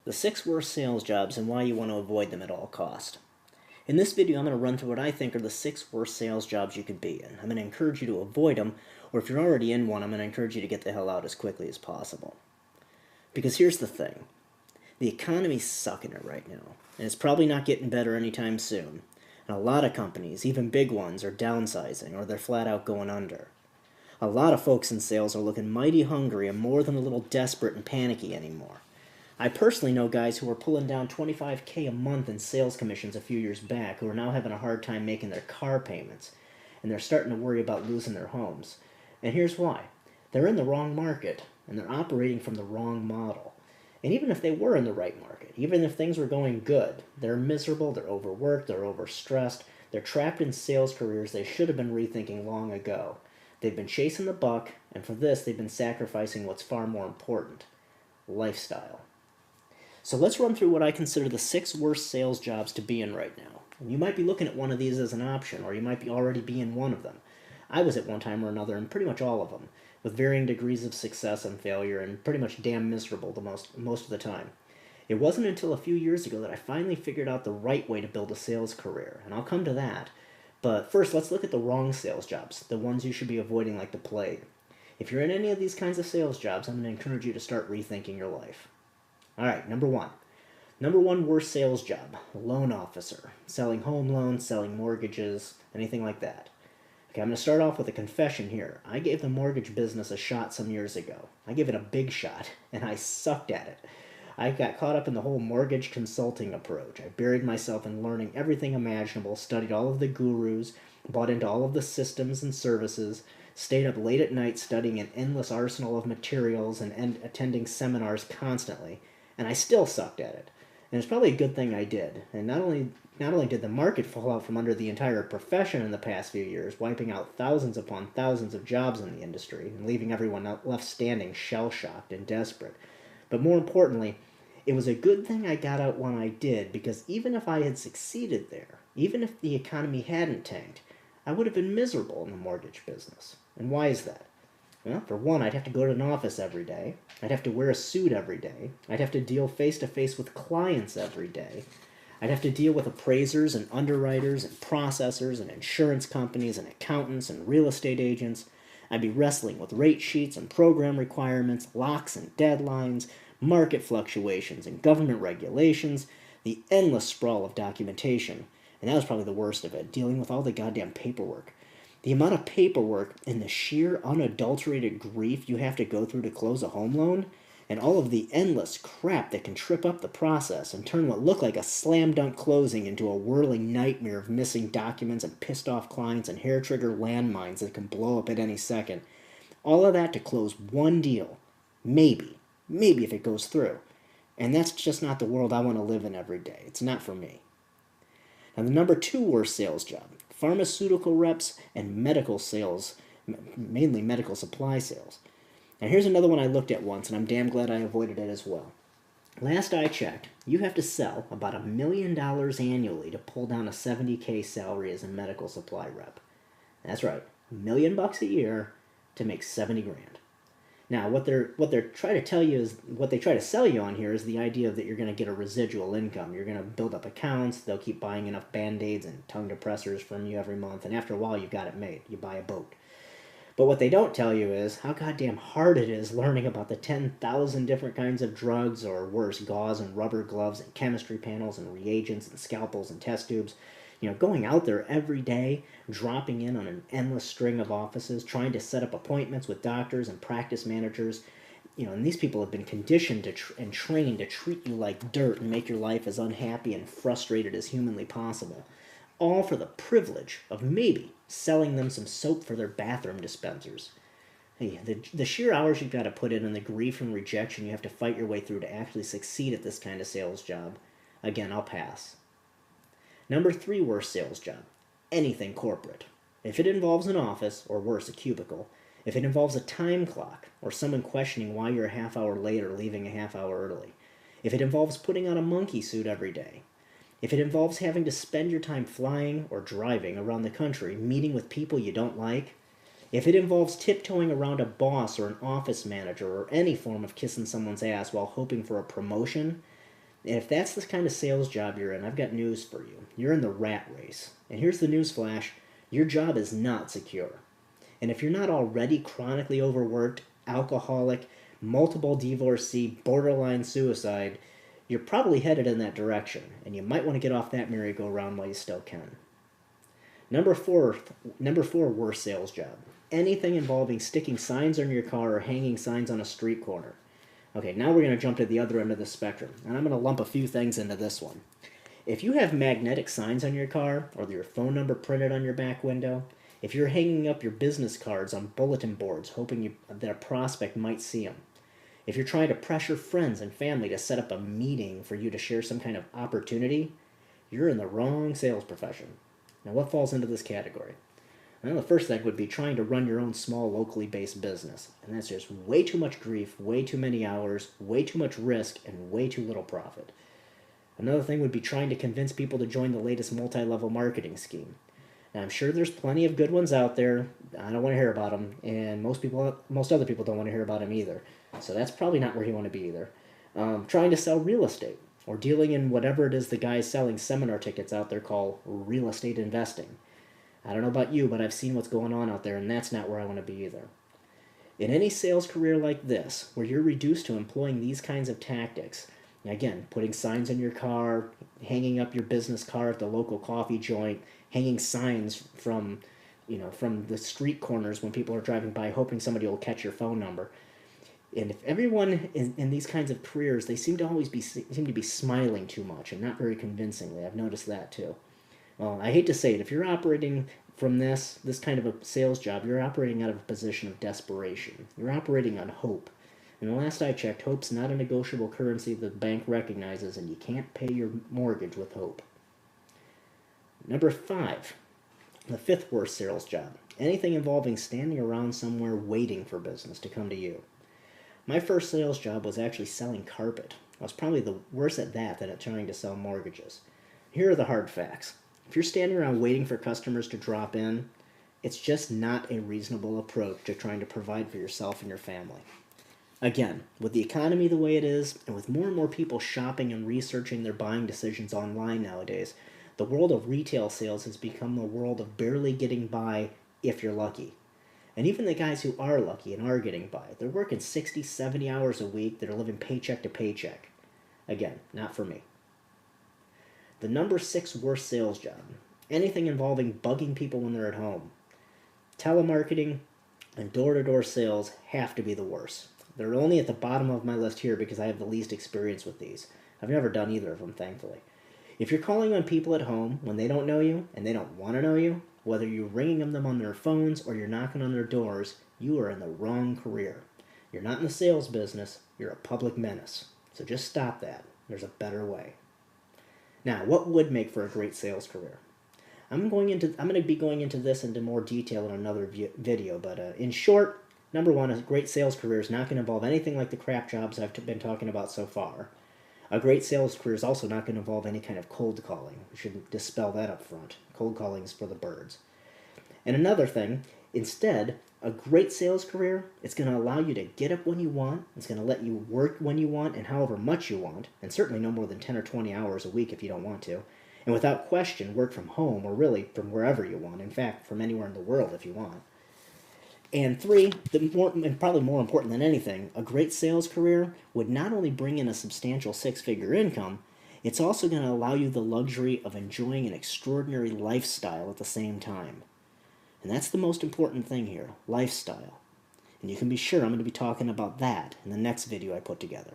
The 6 worst sales jobs and why you want to avoid them at all cost. In this video, I'm going to run through what I think are the 6 worst sales jobs you could be in. I'm going to encourage you to avoid them, or if you're already in one, I'm going to encourage you to get the hell out as quickly as possible. Because here's the thing. The economy's sucking it right now, and it's probably not getting better anytime soon. And a lot of companies, even big ones, are downsizing, or they're flat out going under. A lot of folks in sales are looking mighty hungry and more than a little desperate and panicky anymore. I personally know guys who were pulling down $25K a month in sales commissions a few years back who are now having a hard time making their car payments, and they're starting to worry about losing their homes. And here's why. They're in the wrong market, and they're operating from the wrong model. And even if they were in the right market, even if things were going good, they're miserable, they're overworked, they're overstressed, they're trapped in sales careers they should have been rethinking long ago. They've been chasing the buck, and for this they've been sacrificing what's far more important: lifestyle. So let's run through what I consider the 6 worst sales jobs to be in right now. And you might be looking at one of these as an option, or you might already be in one of them. I was at one time or another in pretty much all of them, with varying degrees of success and failure, and pretty much damn miserable most of the time. It wasn't until a few years ago that I finally figured out the right way to build a sales career, and I'll come to that. But first, let's look at the wrong sales jobs, the ones you should be avoiding like the plague. If you're in any of these kinds of sales jobs, I'm going to encourage you to start rethinking your life. Alright, number one. Number one worst sales job: loan officer. Selling home loans, selling mortgages, anything like that. Okay, I'm going to start off with a confession here. I gave the mortgage business a shot some years ago. I gave it a big shot, and I sucked at it. I got caught up in the whole mortgage consulting approach. I buried myself in learning everything imaginable, studied all of the gurus, bought into all of the systems and services, stayed up late at night studying an endless arsenal of materials and attending seminars constantly, and I still sucked at it. And it's probably a good thing I did. And not only did the market fall out from under the entire profession in the past few years, wiping out thousands upon thousands of jobs in the industry and leaving everyone left standing shell-shocked and desperate, but more importantly, it was a good thing I got out when I did, because even if I had succeeded there, even if the economy hadn't tanked, I would have been miserable in the mortgage business. And why is that? Well, for one, I'd have to go to an office every day. I'd have to wear a suit every day. I'd have to deal face-to-face with clients every day. I'd have to deal with appraisers and underwriters and processors and insurance companies and accountants and real estate agents. I'd be wrestling with rate sheets and program requirements, locks and deadlines, market fluctuations and government regulations, the endless sprawl of documentation. And that was probably the worst of it, dealing with all the goddamn paperwork. The amount of paperwork and the sheer unadulterated grief you have to go through to close a home loan, and all of the endless crap that can trip up the process and turn what looked like a slam dunk closing into a whirling nightmare of missing documents and pissed off clients and hair trigger landmines that can blow up at any second. All of that to close one deal. Maybe. Maybe if it goes through. And that's just not the world I want to live in every day. It's not for me. Now, the number 2 worst sales job: pharmaceutical reps and medical sales, mainly medical supply sales. Now, here's another one I looked at once, and I'm damn glad I avoided it as well. Last I checked, you have to sell about $1 million annually to pull down a $70K salary as a medical supply rep. That's right, $1 million a year to make 70 grand. Now, what they're trying to tell you is, what they try to sell you on here is the idea that you're going to get a residual income. You're going to build up accounts. They'll keep buying enough Band-Aids and tongue depressors from you every month, and after a while, you've got it made. You buy a boat. But what they don't tell you is how goddamn hard it is learning about the 10,000 different kinds of drugs, or worse, gauze and rubber gloves and chemistry panels and reagents and scalpels and test tubes. Going out there every day, dropping in on an endless string of offices, trying to set up appointments with doctors and practice managers. And these people have been conditioned and trained to treat you like dirt and make your life as unhappy and frustrated as humanly possible. All for the privilege of maybe selling them some soap for their bathroom dispensers. Hey, the sheer hours you've got to put in and the grief and rejection you have to fight your way through to actually succeed at this kind of sales job. Again, I'll pass. Number 3 worst sales job: anything corporate. If it involves an office, or worse, a cubicle, if it involves a time clock, or someone questioning why you're a half hour late or leaving a half hour early, if it involves putting on a monkey suit every day, if it involves having to spend your time flying or driving around the country, meeting with people you don't like, if it involves tiptoeing around a boss or an office manager, or any form of kissing someone's ass while hoping for a promotion, And if that's the kind of sales job you're in, I've got news for you. You're in the rat race. And here's the news flash: your job is not secure. And if you're not already chronically overworked, alcoholic, multiple divorcee, borderline suicide, you're probably headed in that direction, and you might want to get off that merry-go-round while you still can. Number four worst sales job. Anything involving sticking signs on your car or hanging signs on a street corner. Okay, now we're going to jump to the other end of the spectrum, and I'm going to lump a few things into this one. If you have magnetic signs on your car, or your phone number printed on your back window, if you're hanging up your business cards on bulletin boards hoping that a prospect might see them, if you're trying to pressure friends and family to set up a meeting for you to share some kind of opportunity, you're in the wrong sales profession. Now, what falls into this category? Well, the first thing would be trying to run your own small, locally based business. And that's just way too much grief, way too many hours, way too much risk, and way too little profit. Another thing would be trying to convince people to join the latest multi-level marketing scheme. Now, I'm sure there's plenty of good ones out there. I don't want to hear about them, and most other people don't want to hear about them either. So that's probably not where you want to be either. Trying to sell real estate, or dealing in whatever it is the guys selling seminar tickets out there call real estate investing. I don't know about you, but I've seen what's going on out there, and that's not where I want to be either. In any sales career like this, where you're reduced to employing these kinds of tactics, again, putting signs on your car, hanging up your business card at the local coffee joint, hanging signs from the street corners when people are driving by, hoping somebody will catch your phone number. And if everyone in these kinds of careers, they seem to be smiling too much and not very convincingly. I've noticed that too. Well, I hate to say it, if you're operating from this kind of a sales job, you're operating out of a position of desperation. You're operating on hope. And the last I checked, hope's not a negotiable currency the bank recognizes, and you can't pay your mortgage with hope. Number 5, the 5th worst sales job. Anything involving standing around somewhere waiting for business to come to you. My first sales job was actually selling carpet. I was probably the worst at that than at trying to sell mortgages. Here are the hard facts. If you're standing around waiting for customers to drop in, it's just not a reasonable approach to trying to provide for yourself and your family. Again, with the economy the way it is, and with more and more people shopping and researching their buying decisions online nowadays, the world of retail sales has become a world of barely getting by if you're lucky. And even the guys who are lucky and are getting by, they're working 60, 70 hours a week, they're living paycheck to paycheck. Again, not for me. The number 6 worst sales job. Anything involving bugging people when they're at home. Telemarketing and door-to-door sales have to be the worst. They're only at the bottom of my list here because I have the least experience with these. I've never done either of them, thankfully. If you're calling on people at home when they don't know you and they don't want to know you, whether you're ringing them on their phones or you're knocking on their doors, you are in the wrong career. You're not in the sales business, you're a public menace. So just stop that. There's a better way. Now, what would make for a great sales career? I'm going to be going into this into more detail in another video, but in short, number 1, a great sales career is not going to involve anything like the crap jobs I've been talking about so far. A great sales career is also not going to involve any kind of cold calling. We should dispel that up front. Cold calling is for the birds. And another thing, instead, a great sales career, it's going to allow you to get up when you want, it's going to let you work when you want and however much you want, and certainly no more than 10 or 20 hours a week if you don't want to, and without question work from home or really from wherever you want, in fact, from anywhere in the world if you want. And 3, and probably more important than anything, a great sales career would not only bring in a substantial 6-figure income, it's also going to allow you the luxury of enjoying an extraordinary lifestyle at the same time. And that's the most important thing here, lifestyle. And you can be sure I'm going to be talking about that in the next video I put together.